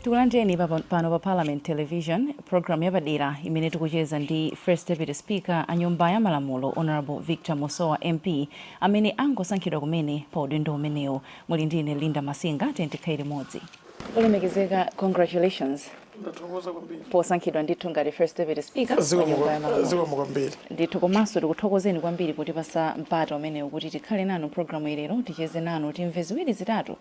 Tikulandireni pano pa Parliament Television, program yapadera imene tikucheza ndi First Deputy Speaker a Nyumba ya Malamulo Honorable Victor Musowa MP amene angosankhidwa kumene pa udindo umenewu. Muli ndine Linda Masinga, tikhala limodzi. Olemekezeka, congratulations. Posankhidwa ndithu ngati First Deputy Speaker a Nyumba ya Malamulo. Ndithu komanso tikuthokozeni kwambiri kutipasa mpata umenewu kuti tikhale nanu programu ilero ticheze nanu timve ziwiri zitatu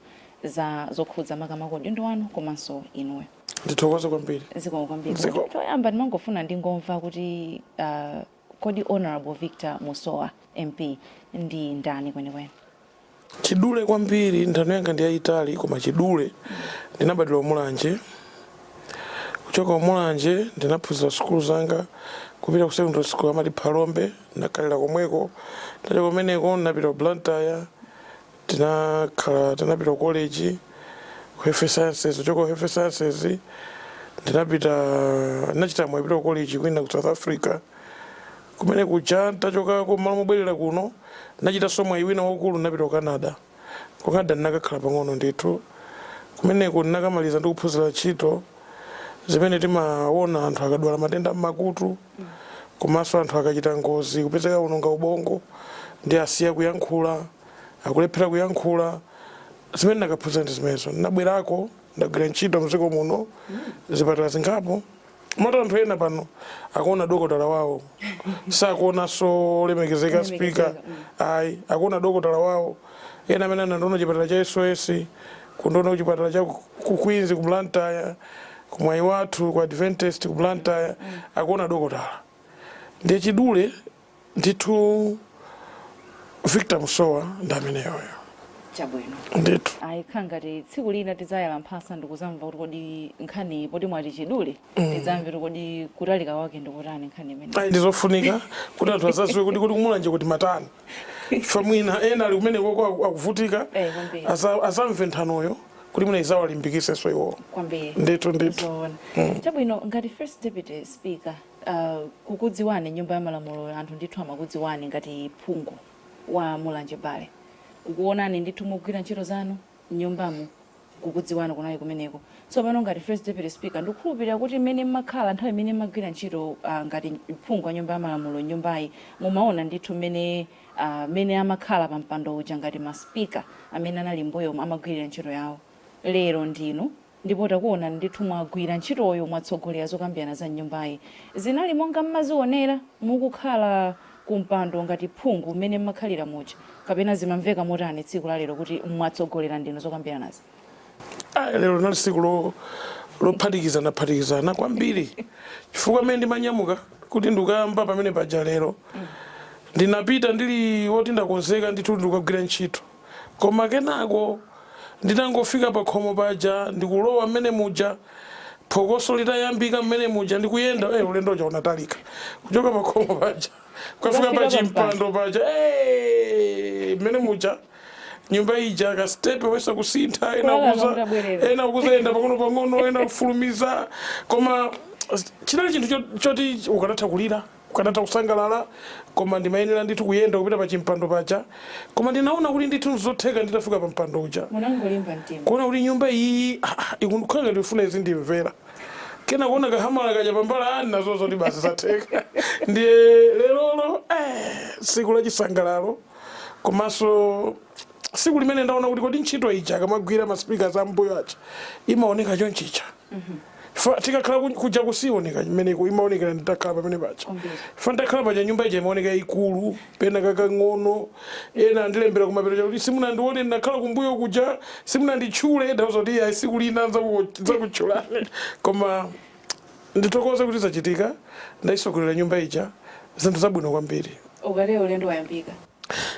zokhudza makamaka udindo wanu komanso inuwe. Ndithokoza kwambiri. Zikomo kwambiri. Toyamba ndimangofuna ndingomva kuti kodi Honorable Victor Musowa MP ndi ndani kwenikweni? Chidule kwambiri, nthano yanga ndi yayitali koma chidule ndinabadwira Mulanje. Kuchoka Mulanje ndinaphunzira sukulu zanga kupita ku secondary school amati Phalombe, ndakalira komweko. Tachoka kumeneko ndinapita ku Blantyre, tinapita ku college ku Health Sciences. Kuchoka ku Health Sciences ndinachita mwapita ku college kwina ku South Africa. Kumene kucha tachoka ku malo mobwerera kuno ndachita somwa iwina wakulu ndinapita ku Canada. Ku Canada ndinakakhala pang'ono ndithu. Kumeneko ndinakamaliza ndi kuphunzira ntchito zimene timaona anthu akadwala matenda m'makutu komanso anthu akachita ngozi kupezeka unonga ubongo ndi asiya kuyankhula akulephera kuyankhula zimene ndakaphunzira ndi zimenezo. Ndinabwerako ndagwira ntchito mdziko muno zipatala zingapo. Mota anthu ena pano akuona dokotala wawo sakuonanso olemekezeka speaker ayi akuona dokotala wawo. Ena amene anandiona chipatala cha SOS kundiona chipatala cha ku Queens ku Blantyre kumwayi wathu ku Adventist ku Blantyre akuona dokotala. Ndiye chidule ndithu Victor Musowa ndameneyoyo. Chabwino. Ndithu. Ayikhala ngati tsiku lina tidzayala mphasa ndikuzamva kuti kodi nkhani poti mwati chidule tidzamve kodi kutalika kwake ndikutani nkhani imene. Ayi ndizofunika kuti anthu asadziwe kuti Mulanje kuti matani. Famwina ena ali kumene koko akuvutika asamve nthanoyo kuti mwina izawalimbikitse so iwo. Kwambiri. Ndithu. Chabwino ngati First Deputy Speaker kukudziwani Nyumba ya Malamulo anthu ndithu amakudziwani ngati phungu wa Mulanje Bale. Kukuonani ndithu mugwira ntchito zanu nyumbamo kukudziwani kunali kumeneko. So pano ngati First Deputy Speaker ndikukhulupirira kuti mmene mmakhala nthawi imene mmagwira ntchito ngati phungu wa Nyumba ya Malamulo nyumbayi mumaona ndithu mmene amakhala pa mpando uja ngati maspika amene anali mbuyo amagwirira ntchito yawo. Lero ndinu ndipo takuona ndithu mwagwira ntchitoyo mwatsogolera zokambirana za nyumbayi. Zinali monga mmazionera mukukhala kumpando ngati phungu umene mmakhalira muja kapena zimamveka motani tsiku la lero kuti mwatsogolera ndinu zokambiranazi? Lero nali tsiku lophatikizana kwambiri chifukwa amene ndimanyamuka kuti ndikuyamba pamene paja lero ndinapita ndili woti ndakonzeka ndithu ndikugwira ntchito koma kenako nditangofika pa khomo paja ndikulowa mmene muja phokoso litayambika mmene muja ndikuyenda ulendo uja unatalika kuchoka pa khomo paja kufika pa chimpando paja mmene muja nyumba ija ka step wesa kusintha ena kuzenda pang'ono ena kufulumiza koma chinali chinthu choti ukanatha kulira ukanatha kusangalala koma ndimayenera ndithu kuyenda kupita pa chimpando paja koma ndinaona kuti ndithu zotheka nditafika pa mpando uja munangolimba mtima kuona kuti nyumba iyi ikukhala ndifuna izi ndimvera kena kuona kahamala kaja pambala nazozo ndi basi zatheka. Ndiye lero siku la chisangalalo komanso siku limene ndaona kuti kodi ntchito ija akamagwira maspika za mbuyo aja imaoneka chonchicha. Tikakhala kuja kusioneka imeneko imaonekera nditakhala pamene paja. Ndakhala paja nyumba ija imaoneka ikulu pena kakang'ono ena ndilembera kumapero chakuti simunandione ndakhala kumbuyo kuja simunanditchule ndazoti siku lina zakutchulani koma ndithokoza kuti zachitika ndayisogolera nyumba ija zinthu zabwino kwambiri. Ukale ulendo wayambika.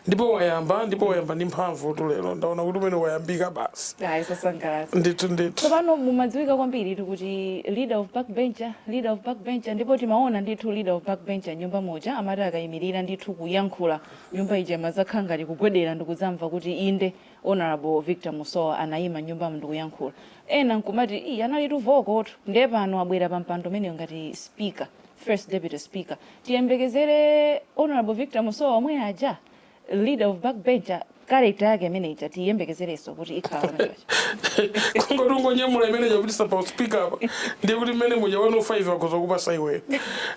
Ndipo wayamba ndi mphamvu tulero ndaona kuti umene wayambika basi. Sasangalatsa. Ndithu. Tsopano mumadziwika kwambiri kuti leader of backbencher ndipo timaona ndithu leader of backbencher nyumba moja amati akayimirira ndithu kuyankhula nyumba ija mazakhala ngati kugwedera ndikuzamva kuti inde Honorable Victor Musowa anayima nyumba ndikuyankhula. Ena nkumati anali tuvokotu ndiye pano abwera pa mpando umene ngati speaker, First Deputy Speaker. Tiyembekezere Honorable Victor Musowa omwe aja leader of backbencher character yake imene ija tiyembekezereso kuti ikhala kungotungo nyamula imene javutisa pa speaker apa ndiye kuti mmene muja 105 akoza kupasa iwe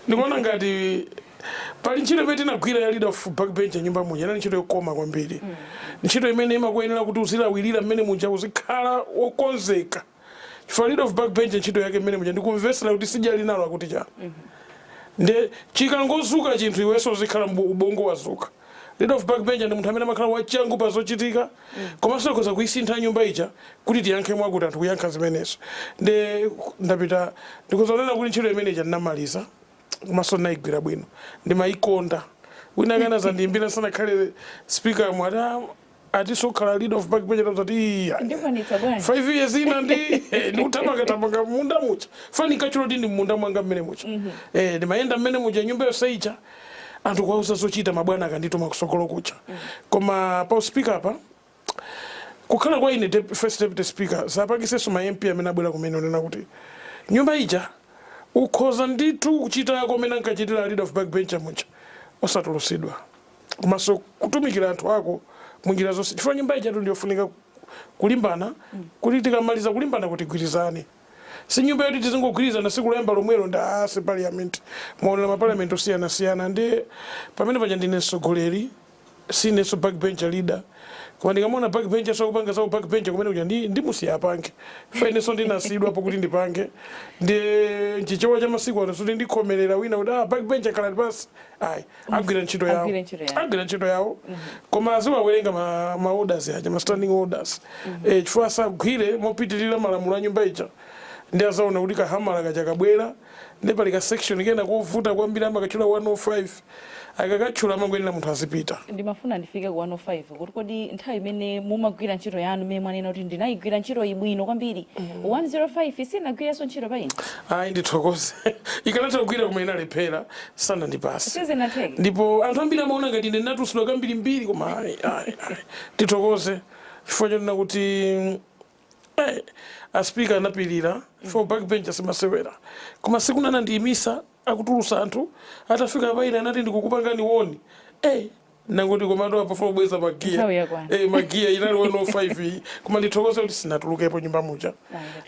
ndikuona ngati pali ntchito imene tinagwira ya leader of backbencher nyumba muja inali ntchito yokoma kwambiri ntchito imene imakuyenera kuti uzilawirira mmene muja uzikhala wokonzeka chifukwa leader of backbencher ntchito yake mmene muja ndikumvesera kuti sijali nalo akuti chani nde chikangozuka chinthu iwenso uzikhala ubongo wazuka leader of backbencher ndi munthu amene amakhala wachangu pa zochitika komanso akhoza kuyisintha nyumba ija kuti tiyankhe mwakuti anthu kuyankha zimenezo nde ndapita ndikuzonena kuti ntchito imene ija ndinamaliza komanso ndinayigwira bwino ndimayikonda wina kana zandiyimbira sanakhale speaker mwati atisokhala leader of backbencher tati 5 years ina ndikutamanga munda mucha fani kachiro ndi munda mwanga mmene mucha ndimayenda mmene mucha nyumba yosaicha anthu kwauza zochita mabwana akandituma kusokolo kucha koma pa speaker apa kukhala kwa ine first deputy speaker zapakisenso ma MP amene abwera kumene unena kuti nyumba ija ukhoza ndithu kuchita yako amene ankachitira leader of backbencher mucha osatulusidwa komanso kutumikira anthu ako munjira zonse chifukwa nyumba ija ndiyofunika kulimbana kuti tikamaliza kulimbana kuti gwirizane si nyumba yoti tizingogwirizana siku loyamba lomwelo ndasi parliament maonera maparliament osiyana ndi pamene paja ndine mtsogoleri sinenso backbencher leader koma ndikamaona backbencher sakupanga zawo backbencher kumene kuja ndimusiya apange fainenso ndinasidwapo kuti ndipange ndi chichewa cha masiku ano kuti ndikhomerera wina kuti backbencher khala pasi ayi agwira ntchito yawo koma aziwawerenga ma orders aja ma standing orders chifukwa asagwire mopitirira malamulo a nyumba ija ndi azaona kuti kahamala kachakabwera ndi pali ka section kena kovuta kwambiri amakachula 105 akakachula amangwenera munthu azipita ndimafuna ndifike ku 105 kuti kodi nthawi imene mumagwira ntchito yanu imene mwanena kuti ndinayigwira ntchito ibwino kwambiri 105 sinagwireso ntchito pa ine ayi ndithokoze ikanatha kugwira kumene inalephera sana ndipasi sizinatheke ndipo anthu ambiri amaona ngati ine ndinatusidwa kambirimbiri koma ayi ndithokoze chifukwa chonena kuti aspika anapilira for backbencher simasewera koma sikunana ndiyimisa akutulusa anthu atafika paine anati ndikukupangani woni nangoti komatu apa fo bweza magia magia inali 105 koma ndithokoze kuti sinatulukepo nyumba muja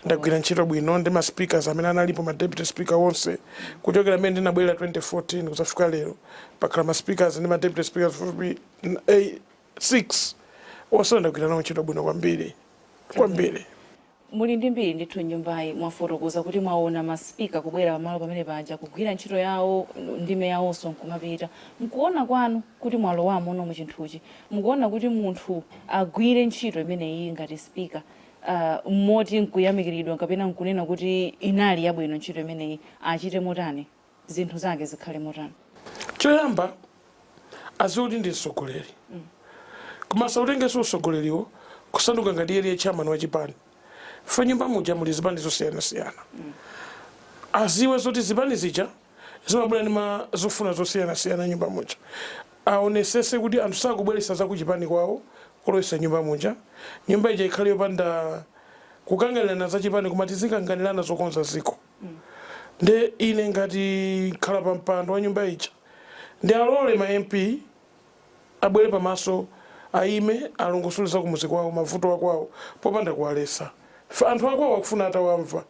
ndagwira ntchito bwino ndi ma speakers amene analipo ma deputy speaker onse kuchokera mmene ndinabwera 2014 kusafika lero pakhala ma speakers ndi ma deputy speakers 6 onse ndagwira nawo ntchito bwino kwambiri muli ndi mbiri ndithu nyumbayi mwafotokoza kuti mwaona maspika kubwera pamalo pamene paja kugwira ntchito yawo ndime yawonso nkumapita mkuona kwanu kuti mwalowamo uno mu chinthuchi mukuona kuti munthu agwire ntchito imeneyi ngati spika mmoti nkuyamikiridwa kapena nkunena kuti inali yabwino ntchito imeneyi achite motani zinthu zake zikhale motani choyamba aziwe kuti ndi mtsogoleri koma sautengenso usogoleriwo kusanduka ngati iye chairman wa chipani fa nyumba muja muli zipani zosiyana aziwe zoti zipani zija zimabwera ndi zofuna zosiyana nyumba muja aonesese kuti anthu sakubweresa za kuchipani kwawo kulowesa nyumba muja nyumba ija ikhale yopanda kukanganirana za chipani koma tizikanganirana zokonza ziko nde ine ngati khala pa mpando wa nyumba ija ndi alole ma MP abwere pamaso aime alongosoleza kumuzi kwawo mavuto akwawo popanda kuwalesa anthu akwawo akufuna atawamva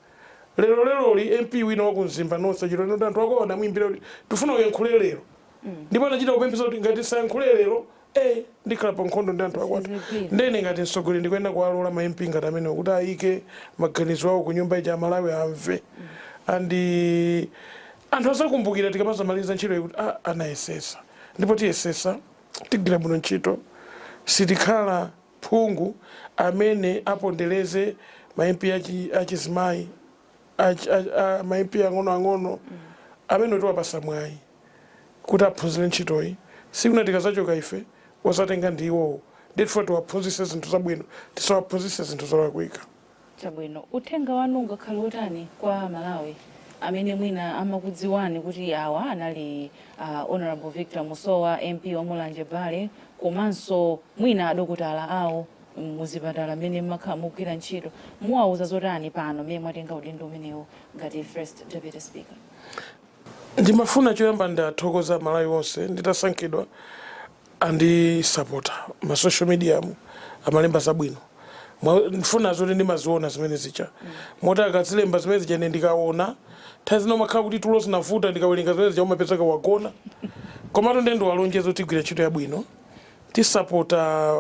lero MP wina wakumzimba nonse chiro ndio anthu akwawo anamwimbira kuti tifuna uyankhule lero ndipo anachita kupempha kuti ngati sayankhule lero ndikhala pa nkhondo ndi anthu akwati ndene ngati mtsogoleri ndikuyenda kuwalola ma MP ngati amene kuti ayike maganizo awo ku nyumba ija Malawi amve andi anthu asakumbukira tikamazamaliza ntchito kuti anayesesa ndipo tiyesesa tigwira bwino ntchito sitikhala phungu amene apondereze ma MP achizimayi ma MP ang'ono amene tiwapasa mwayi kuti aphunzire ntchitoyi sikuna tikazachoka ife osatenga ndi iwowo ndithu tiwaphunzise zinthu zabwino tisawaphunzise zinthu zolakwika chabwino uthenga wanu ungakhale utani kwa Malawi amene mwina amakudziwani kuti awa anali Honorable Victor Musowa MP wa Mulanje Bale komanso mwina adokotala awo muzipatala amene mmakhala mugwira ntchito muwauza zotani pano mmene mwatenga udindo umenewo ngati first deputy speaker ndimafuna choyamba ndathokoza Malawi onse nditasankhidwa andi supporter ma social media amalemba zabwino mfuna zoti ndimaziona zimene zicha moti akazilemba zimene zicha ine ndikaona thazino makhala kuti tulo zinavuta ndikawerenga zimene zicha umapezeka wagona komatu ndendo walonjezo tigwira ntchito yabwino tisapota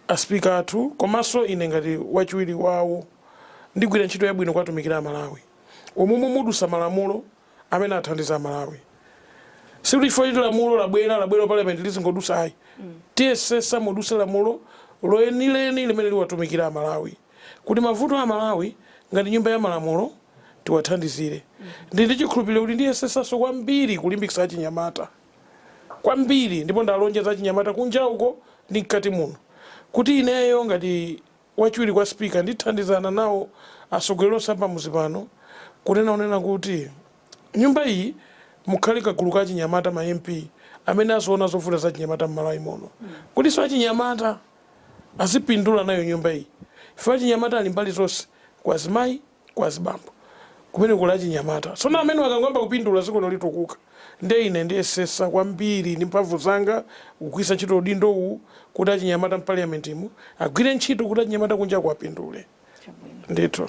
aspika athu komanso ine ngati wachiwiri wawo ndigwira ntchito yabwino kwatumikira Malawi omwe mudusa malamulo amene athandiza Malawi sikuti chifukwa chiti lamulo labwera parliament lizingodusa ayi tiyesesa mudusa lamulo loyenileni limene liwatumikira Malawi kuti mavuto a Malawi ngati nyumba ya malamulo tiwathandizire ndi chikhulupiriro kuti ndiyesesaso kwambiri kulimbikitsa achinyamata kwambiri ndipo ndalonjeza achinyamata kunja uko ndi mkati muno kuti ineyo ngati wachiwiri kwa speaker ndithandizana nawo asogolero osamba muzipano kunena kuti nyumba iyi mukhale kagulu ka achinyamata ma MP amene azoona zovuta za achinyamata m'Malawi muno kuti so achinyamata azipindula nayo nyumba iyi ife achinyamata ali mbali zonse kwa azimayi kwa azibambo kumene kula achinyamata sona amene akangomba kupindula ziko litukuka nde ine ndiyesesa kwambiri ndi mphamvu zanga kugwiritsa ntchito udindo uwu kuti achinyamata m'parliament mu agwire ntchito kuti achinyamata kunja kuwapindule ndithu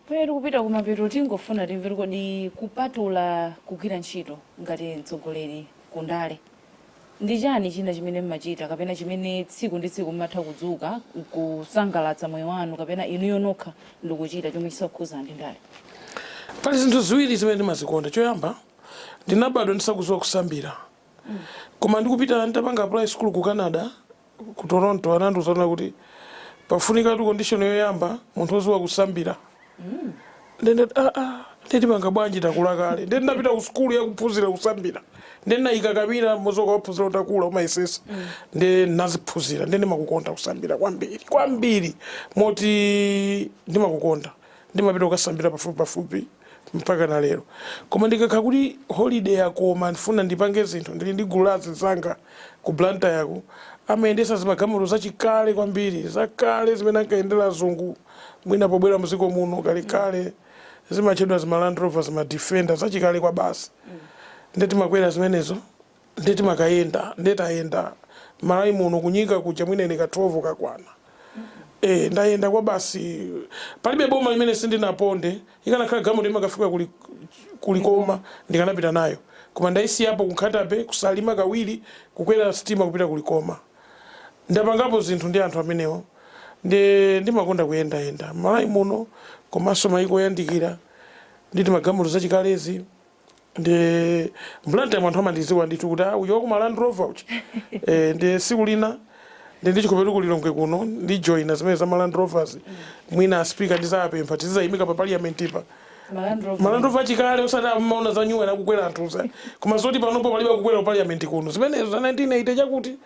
pere kupita kumapeto tingofuna timvere kodi kupatula kugwira ntchito ngati mtsogoleri kundale ndi chani china chimene mmachita kapena chimene tsiku ndi tsiku mmatha kudzuka kusangalatsa moyo wanu kapena inuyo nokha ndikuchita chomwe chisakhuza ndi ndale pali zinthu ziwiri zimene ndimazikonda choyamba ndinabadwa ndisakudziwa kusambira koma ndikupita ndapanga apply school ku Canada ku Toronto anandiwuza kuti pafunika tu condition yoyamba munthu oziwa kusambira ndende ndipanga bwanji takula kale ndende ndapita ku school yakuphunzira kusambira ndende nayika kapira mozoka waphunzira utakula umayesesa ndende naziphunzira ndende makukonda kusambira kwambiri moti ndimakukonda ndimapita kukasambira pafupi mpaka na lero koma ndikakha kuti holiday yakoma ndifuna ndipange zinthu ndili ndi gulu la zanga ku blanta yako amayendesa zimagalimoto zachikale kwambiri zakale zimene ankayendera azungu mwina pobwera muziko muno kalekale zimachedwa zima Land Rover zima Defender zachikale kwa basi ndeti makwera zimenezo ndeti makayenda ndetayenda Malawi muno kunyika kuja mwina ine ka 12 kakwana ndayenda kwa basi palibe boma limene sindinaponde ikanakhala galimoto imakafika kulikoma ndikanapita nayo koma ndaisi hapo kukhatabe kusalima kawiri kukwera stima kupita kulikoma ndapangapo zinthu ndi anthu amenewo ndimakonda kuyenda Malawi muno komanso mayiko oyandikira nditi magalimoto zachikalezi ndi mblanta ya anthu amandiziwa ndithu kuti uyo ku Land Rover uchi ndi siku lina ndichikopetu kulilongwe kuno ndi join zimene za Land Rovers mwina speaker ndizapempha tizayimika pa parliament pa Land Rover achikale osati amaona za nyuwa na kukwera anthu koma zoti panopo palibe kukwera ku parliament kuno zimene za 1980 chakuti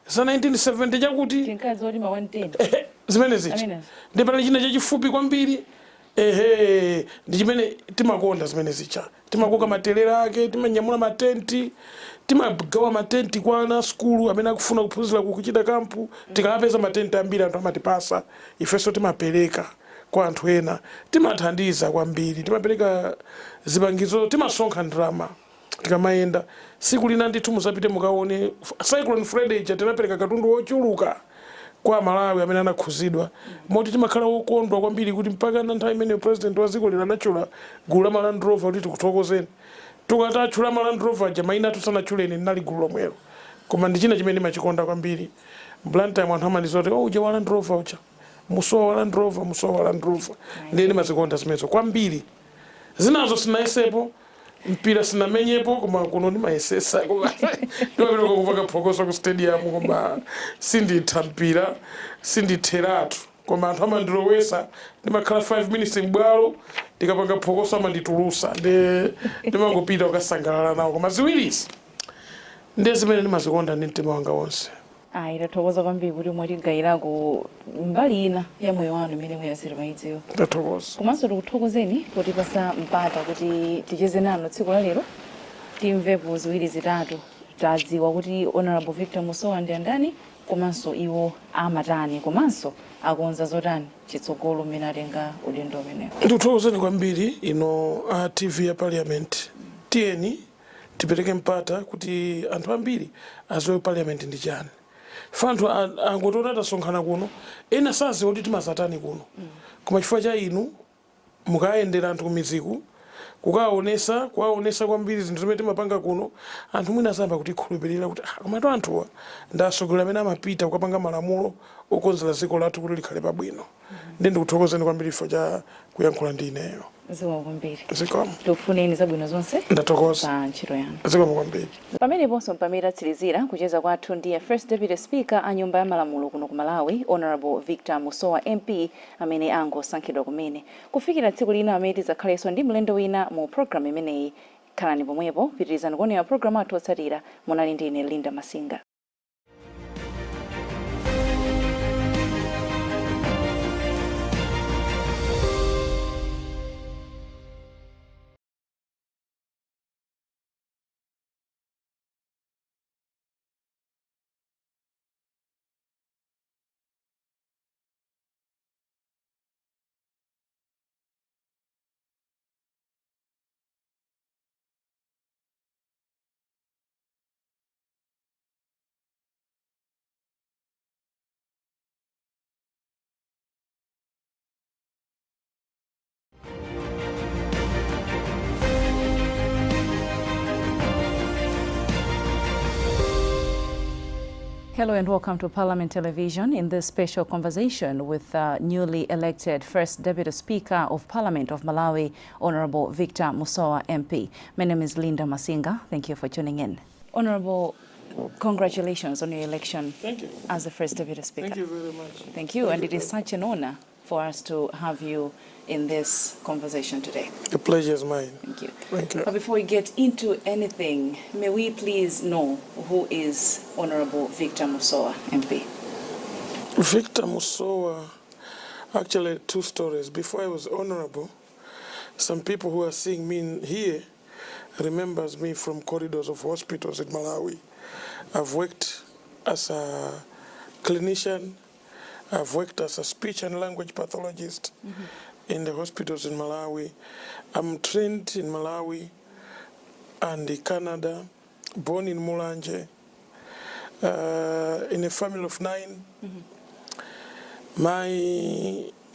za 1970 chakuti tinkazi oti ma 110 zimene zichi ndi pali china chachifupi kwambiri ndi chimene timakonda zimene zicha timakoka matelera ake timanyamula matenti timagawa matenti kwa ana skulu amene akufuna kuphunzira kuchita kampu tikapeza matenti ambiri anthu amatipasa ifenso timapereka kwa anthu ena timathandiza kwambiri timapereka zipangizo timasonkha ndalama tikamayenda siku lina ndithu muzapite mukaone Cyclone Friday tinapereka katundu wochuluka kwa Malawi amene anakhuzidwa moti timakhala wokondwa kwambiri kuti mpaka na nthawi imene president wa dziko lino anachula gulu la Land Rover kuti tikuthokozeni tukatachula Land Rover jamaina tusanachuleni nali gulu lomwelo koma ndi china chimene ndimachikonda kwambiri blanta ya anthu amandizoti uje wa Land Rover ucha musowa wa Land Rover ndine mazikonda zimezo kwambiri zinazo sinayesepo mpira sinamenyepo koma kuno ndimayesesa ndimapita kupaka phokoso ku stadium koma sinditha mpira sinditheratu koma anthu amandilowesa ndimakhala 5 minutes m'bwalo ndikapanga phokoso amanditulusa ndimangopita kukasangalala nawo koma ziwirisi ndi zimene ndimazikonda ndi mtima wanga wonse itathokoza kwambiri kuti mwatigayirako mbali ina ya moyo wanu imene muyasira maidziwo ndathokoza komanso tikuthokozeni potipasa mpata kuti ticheze nanu tsiku la lero timvepo ziwiri zitatu tadziwa kuti Honorable Victor Musowa ndi andani komanso iwo amatani komanso akonza zotani chitsogolo mmene atenga udindo umenewo ndikuthokozeni kwambiri ino TV ya parliament tiyeni tipereke mpata kuti anthu ambiri azowe parliament ndi chani. Fa anthu angotona tasonkhana kuno ena saziwa kuti timazatani kuno. Koma chifukwa cha inu mukayendera anthu kumiziku kuwaonesa kwambiri zinthu zimene timapanga kuno, anthu mwina azamba kuti khulupirira kuti komatu anthuwa ndasogoleri amene amapita kukapanga malamulo okonzera dziko lathu kuti likhale pabwino. Ndi ndikuthokozeni kwambiri chifukwa cha kuyankhula ndi ineyo. Zikomo kwambiri. Zikomo. Tofuneni zabwino zonse. Ndathokoza. Pa ntchito yanu. Zikomo kwambiri. Pameneponso mpamira tsirizira kucheza kwathu ndiye First Deputy Speaker a Nyumba ya Malamulo kuno ku Malawi, Honorable Victor Musowa MP, amene angosankhidwa kumene. Kufikira tsiku lina amene tidzakhalenso ndi mlendo wina mu program imeneyi. Khalani pomwepo, pitirizani kuonera program athu otsatira. Munali ndi ine Linda Masinga. Hello and welcome to Parliament Television in this special conversation with newly elected First Deputy Speaker of Parliament of Malawi, Honorable Victor Musowa MP. My name is Linda Masinga. Thank you for tuning in. Honorable, congratulations on your election. Thank you. As the First Deputy Speaker. Thank you very much. Thank you, and it is such an honor for us to have you in this conversation today. The pleasure is mine. Thank you. Thank you. But before we get into anything, may we please know who is Honorable Victor Musowa, MP? Victor Musowa, actually two stories. Before I was honorable, some people who are seeing me here remembers me from corridors of hospitals in Malawi. I've worked as a clinician. I've worked as a speech and language pathologist in the hospitals in Malawi. I'm trained in Malawi and in Canada, born in Mulanje, in a family of 9.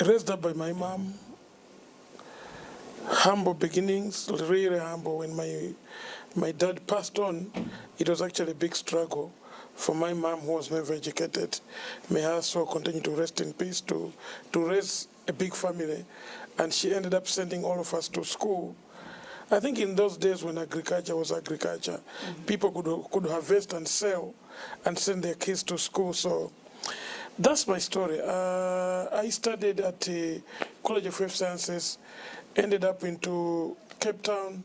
Raised up by my mom. Humble beginnings, really humble. When my dad passed on, it was actually a big struggle for my mom, who was never educated. May her soul continue to rest in peace, to raise a big family. And she ended up sending all of us to school. I think in those days when agriculture was agriculture, people could harvest and sell and send their kids to school. So that's my story. I studied at the College of Health Sciences, ended up into Cape Town.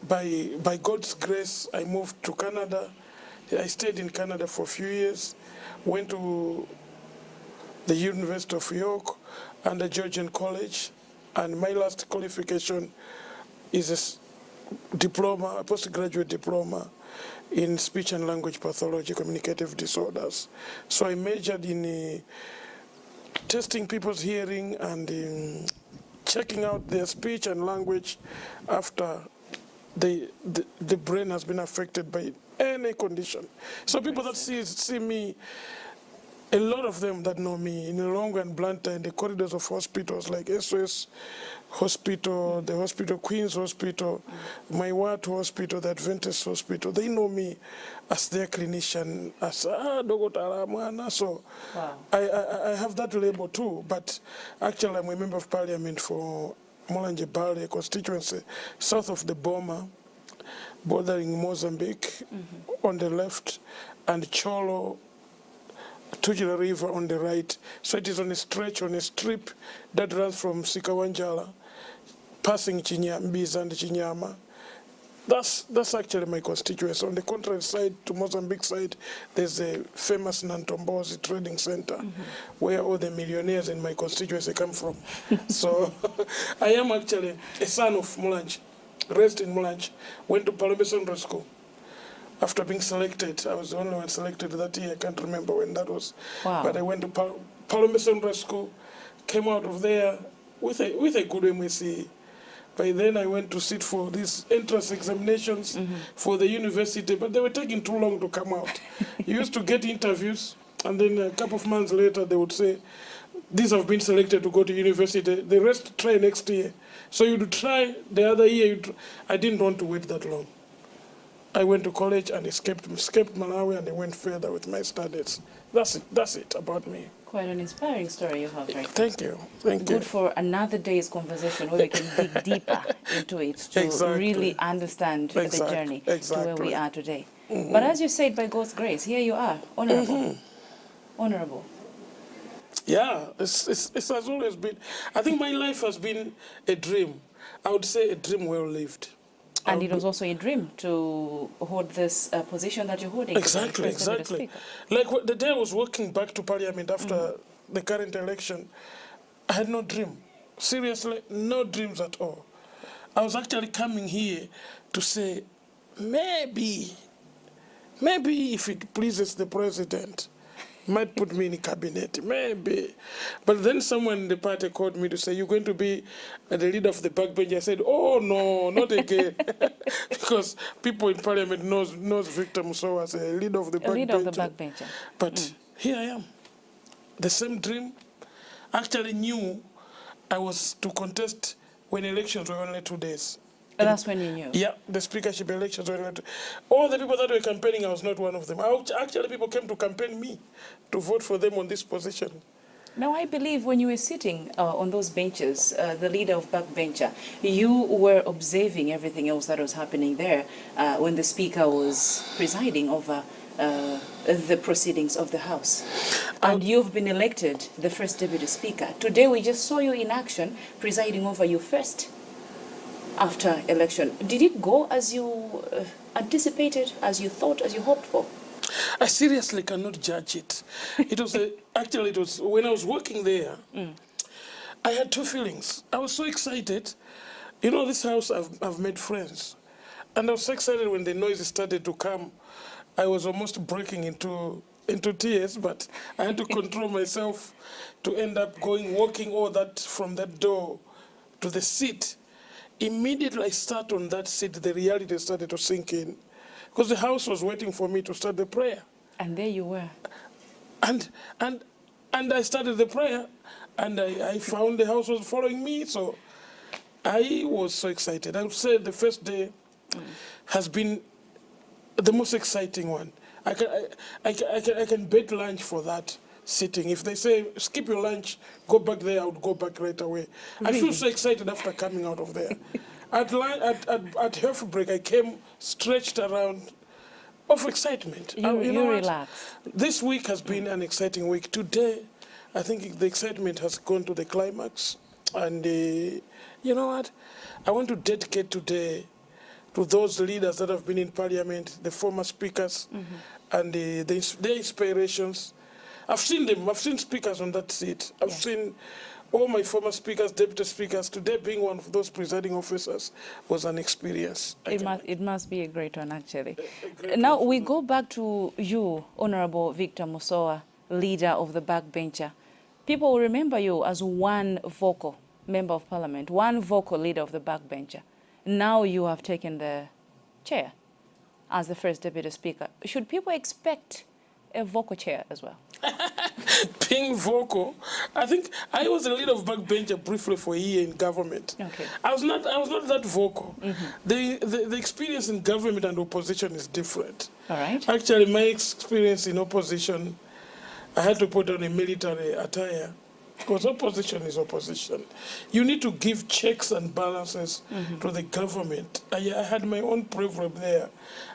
By God's grace, I moved to Canada. I stayed in Canada for a few years, went to the University of York and the Georgian College, and my last qualification is a diploma, a postgraduate diploma in speech and language pathology, communicative disorders. So I majored in testing people's hearing and in checking out their speech and language after the brain has been affected by any condition. So people that see me, a lot of them that know me in Long and Blantyre, in the corridors of hospitals like SOS Hospital, the hospital, Queen's Hospital, my Watu Hospital, the Adventist Hospital, they know me as their clinician, as Dogotaramana. So wow. I have that label too, but actually I'm a member of parliament for Mulanje Bale constituency, south of the Boma, bordering Mozambique on the left, and Cholo, Tujira River on the right. So it is on a stretch, on a strip that runs from Sikawanjala, passing Mbiza and Chinyama. That's actually my constituency. On the contrary side, to Mozambique side, there's a famous Nantombozi trading center where all the millionaires in my constituency come from. So I am actually a son of Mulanje, raised in Mulanje, went to Palombe Central School. After being selected, I was the only one selected that year. I can't remember when that was. Wow. But I went to Palombe Central School, came out of there with a good MSc, By then I went to sit for these entrance examinations for the university, but they were taking too long to come out. You used to get interviews, and then a couple of months later they would say, these have been selected to go to university, the rest try next year. So you'd try the other year. I didn't want to wait that long. I went to college and escaped Malawi, and I went further with my studies. That's it about me. Quite an inspiring story you have, right? Thank you. Thank you. Good for another day's conversation where we can dig deeper into it to Exactly. really understand the journey to where we are today. But as you said, by God's grace, here you are, honorable. Honorable. Yeah, it has always been. I think my life has been a dream. I would say a dream well lived. And it was also a dream to hold this position that you're holding. Exactly. Like the day I was walking back to Parliament after the current election, I had no dream. Seriously, no dreams at all. I was actually coming here to say, maybe if it pleases the president, might put me in cabinet, maybe. But then someone in the party called me to say, you're going to be the leader of the backbench. I said, oh, no, not again. Because people in Parliament knows Victor Musowa as a leader of the backbench. Leader of the backbencher. But here I am. The same dream. Actually knew I was to contest when elections were only 2 days. That's when you knew? Yeah, the speakership elections were only 2 all the people that were campaigning, I was not one of them. Actually, people came to campaign me to vote for them on this position. Now, I believe when you were sitting on those benches, the leader of backbencher, you were observing everything else that was happening there when the speaker was presiding over the proceedings of the House. And you've been elected the first deputy speaker. Today, we just saw you in action, presiding over your first after election. Did it go as you anticipated, as you thought, as you hoped for? I seriously cannot judge it. It was actually, it was when I was working there, I had two feelings. I was so excited. You know, this house, I've made friends. And I was so excited when the noise started to come. I was almost breaking into tears, but I had to control myself to end up walking all that from that door to the seat. Immediately I sat on that seat, the reality started to sink in. Because the house was waiting for me to start the prayer. And there you were. And I started the prayer, and I found the house was following me, so I was so excited. I would say the first day has been the most exciting one. I can bet lunch for that sitting. If they say, skip your lunch, go back there, I would go back right away. Really? I feel so excited after coming out of there. At half break, I came stretched around of excitement. You relaxed. This week has been an exciting week. Today, I think the excitement has gone to the climax. And you know what? I want to dedicate today to those leaders that have been in Parliament, the former speakers, and their inspirations. I've seen them. I've seen speakers on that seat. I've seen all my former speakers, deputy speakers. Today, being one of those presiding officers was an experience. It must be a great one, actually. Now, we go back to you, Honorable Victor Musowa, leader of the backbencher. People will remember you as one vocal member of Parliament, one vocal leader of the backbencher. Now you have taken the chair as the first deputy speaker. Should people expect a vocal chair as well? Being vocal, I think I was a leader of backbencher briefly for a year in government. Okay. I was not that vocal. The experience in government and opposition is different. All right. Actually, my experience in opposition, I had to put on a military attire because opposition is opposition. You need to give checks and balances to the government. I had my own proverb there.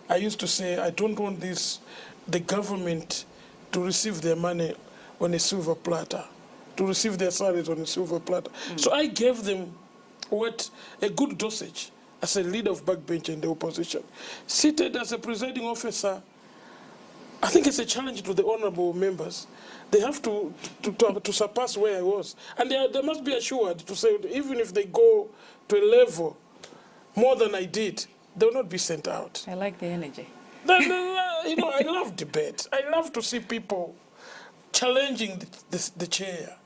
I used to say, I don't want the government to receive their money on a silver platter, to receive their salaries on a silver platter. So I gave them a good dosage as a leader of backbench in the opposition. Seated as a presiding officer, I think it's a challenge to the honorable members. They have to surpass where I was. And they must be assured to say, even if they go to a level more than I did, they will not be sent out. I like the energy. You know, I love debate. I love to see people challenging the chair.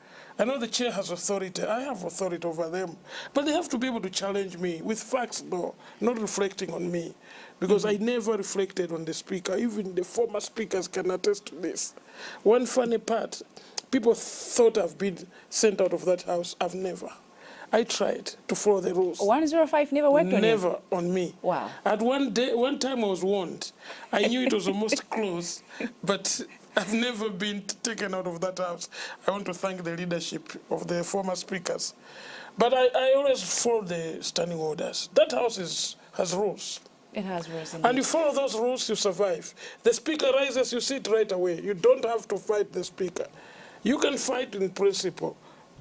I know the chair has authority. I have authority over them. But they have to be able to challenge me with facts, though, not reflecting on me. Because I never reflected on the speaker. Even the former speakers can attest to this. One funny part, people thought I've been sent out of that house. I've never. I tried to follow the rules. 105 never worked on you? Never on me. Wow. At one time I was warned. I knew it was almost close, but I've never been taken out of that house. I want to thank the leadership of the former speakers. But I always follow the standing orders. That house has rules. It has rules. And you follow those rules, you survive. The speaker rises, you sit right away. You don't have to fight the speaker. You can fight in principle,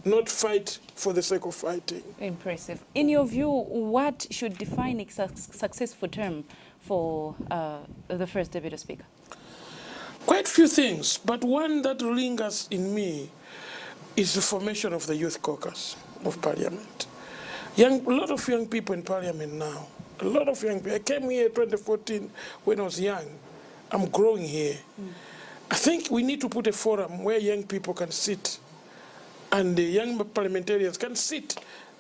not fight for the sake of fighting. Impressive. In your view, what should define a successful term for the first deputy speaker? Quite few things, but one that lingers in me is the formation of the youth caucus of parliament. A lot of young people in parliament now. A lot of young people. I came here in 2014 when I was young. I'm growing here. I think we need to put a forum where young people can sit and the young parliamentarians can sit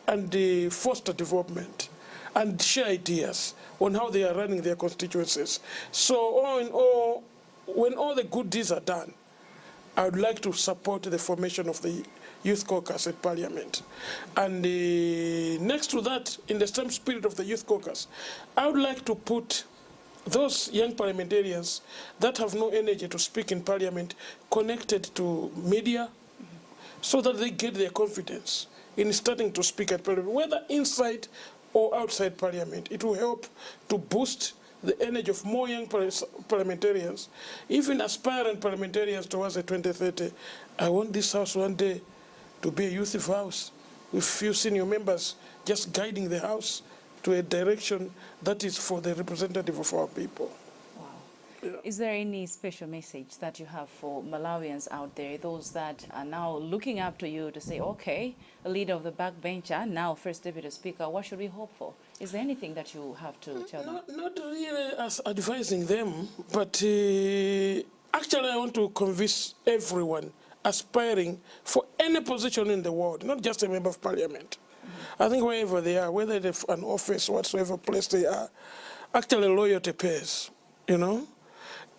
and foster development and share ideas on how they are running their constituencies. So all in all, when all the good deeds are done, I would like to support the formation of the youth caucus at parliament. And next to that, in the same spirit of the youth caucus, I would like to put those young parliamentarians that have no energy to speak in parliament connected to media so that they get their confidence in starting to speak at parliament, whether inside or outside parliament. It will help to boost the energy of more young parliamentarians, even aspiring parliamentarians towards the 2030. I want this house one day to be a youth house with few senior members just guiding the house to a direction that is for the representative of our people. Wow. Yeah. Is there any special message that you have for Malawians out there, those that are now looking up to you to say, okay, a leader of the backbencher, now first deputy speaker, what should we hope for? Is there anything that you have to tell them? Not really as advising them, but actually I want to convince everyone aspiring for any position in the world, not just a member of parliament. I think wherever they are, whether they have an office, whatsoever place they are, actually loyalty pays, you know.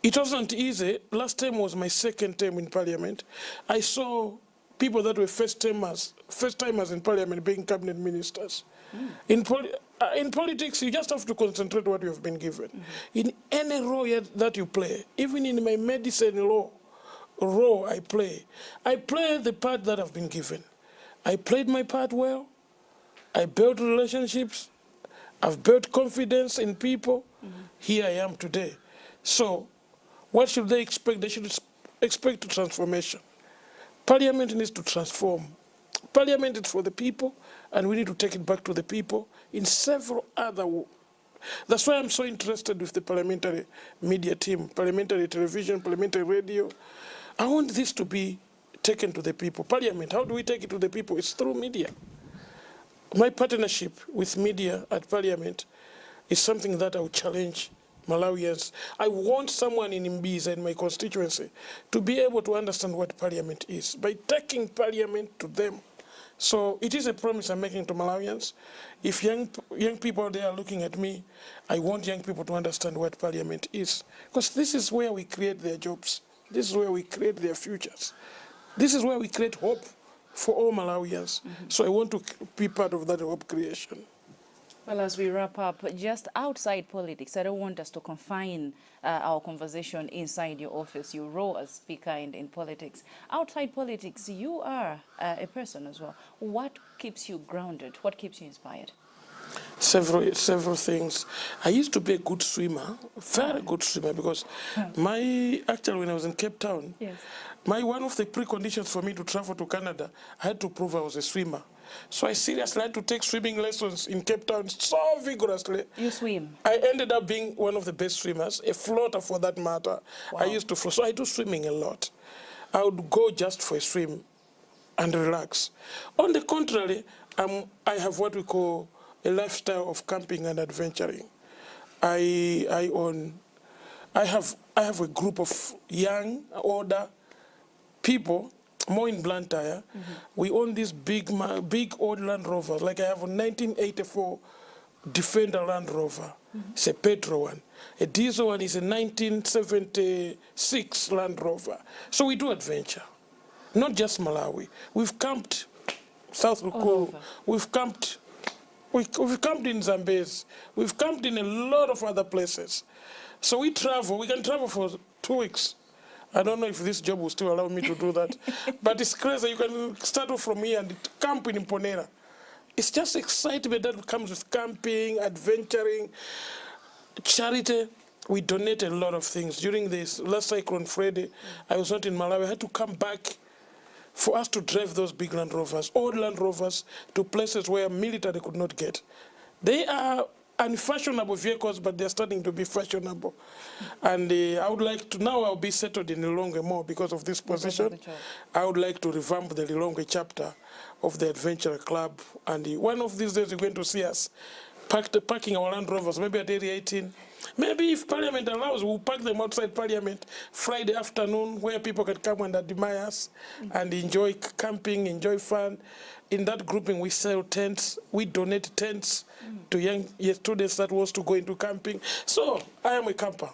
It wasn't easy. Last term was my second term in parliament. I saw people that were first-timers in parliament being cabinet ministers. In politics, you just have to concentrate what you have been given. In any role that you play, even in my medicine role I play the part that I've been given. I played my part well. I built relationships. I've built confidence in people. Here I am today. So what should they expect? They should expect transformation. Parliament needs to transform. Parliament is for the people, and we need to take it back to the people in several other ways. That's why I'm so interested with the parliamentary media team, parliamentary television, parliamentary radio. I want this to be taken to the people. Parliament, how do we take it to the people? It's through media. My partnership with media at parliament is something that I would challenge Malawians. I want someone in Mbiza, in my constituency, to be able to understand what parliament is by taking parliament to them. So it is a promise I'm making to Malawians. If young people there are looking at me, I want young people to understand what parliament is. Because this is where we create their jobs. This is where we create their futures. This is where we create hope for all Malawians. So I want to be part of that hope creation. Well, as we wrap up, just outside politics, I don't want us to confine our conversation inside your office, your role as speaker in politics. Outside politics, you are a person as well. What keeps you grounded? What keeps you inspired? Several things. I used to be a good swimmer, very good swimmer, because actually when I was in Cape Town, yes, one of the preconditions for me to travel to Canada, I had to prove I was a swimmer. So I seriously had to take swimming lessons in Cape Town so vigorously. You swim? I ended up being one of the best swimmers, a floater for that matter. Wow. I used to float, so I do swimming a lot. I would go just for a swim and relax. On the contrary, I have what we call a lifestyle of camping and adventuring. I have a group of young, older people more in Blantyre. We own these big old Land Rovers. Like I have a 1984 Defender Land Rover. It's a petrol one. A diesel one is a 1976 Land Rover. So we do adventure. Not just Malawi. We've camped South Lukuru. We've camped in Zambezi. We've camped in a lot of other places. So we travel. We can travel for 2 weeks. I don't know if this job will still allow me to do that. But it's crazy. You can start off from here and camp in Imponera. It's just excitement that comes with camping, adventuring, charity. We donate a lot of things. During this last Cyclone Friday, I was not in Malawi. I had to come back for us to drive those big Land Rovers, old Land Rovers, to places where military could not get. They are unfashionable vehicles, but they're starting to be fashionable. And I would like to, now I'll be settled in Lilongwe more because of this position. I would like to revamp the Lilongwe chapter of the Adventure Club. And one of these days you're going to see us parking our Land Rovers, maybe at Area 18. Maybe if Parliament allows, we'll park them outside Parliament Friday afternoon where people can come and admire us and enjoy camping, enjoy fun. In that grouping, we sell tents. We donate tents to young students that wants to go into camping. So I am a camper.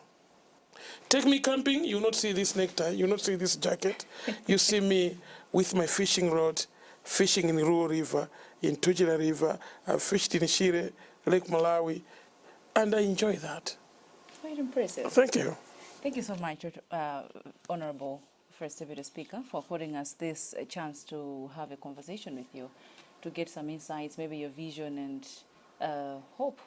Take me camping, you will not see this necktie, you will not see this jacket. You see me with my fishing rod, fishing in Ruo River, in Tujira River. I've fished in Shire, Lake Malawi, and I enjoy that. Quite impressive. Thank you. Thank you so much, Honorable First Deputy Speaker, for affording us this chance to have a conversation with you, to get some insights, maybe your vision and hope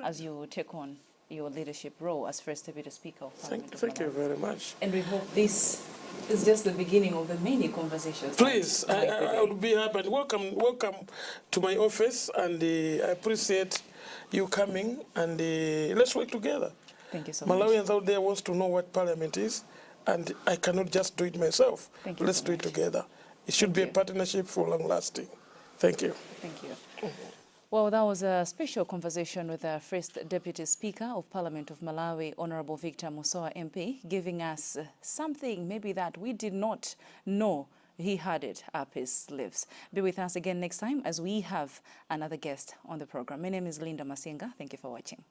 as you take on your leadership role as First Deputy Speaker of Parliament. Thank you very much. And we hope this is just the beginning of the many conversations. Please, I would be happy. And welcome to my office, and I appreciate you coming, and let's work together. Thank you so much. Malawians out there wants to know what Parliament is, and I cannot just do it myself. Let's do it together. It should be a partnership for long lasting. Thank you. Thank you. Well, that was a special conversation with the First Deputy Speaker of Parliament of Malawi, Honorable Victor Musowa MP, giving us something maybe that we did not know he had it up his sleeves. Be with us again next time as we have another guest on the program. My name is Linda Masinga. Thank you for watching.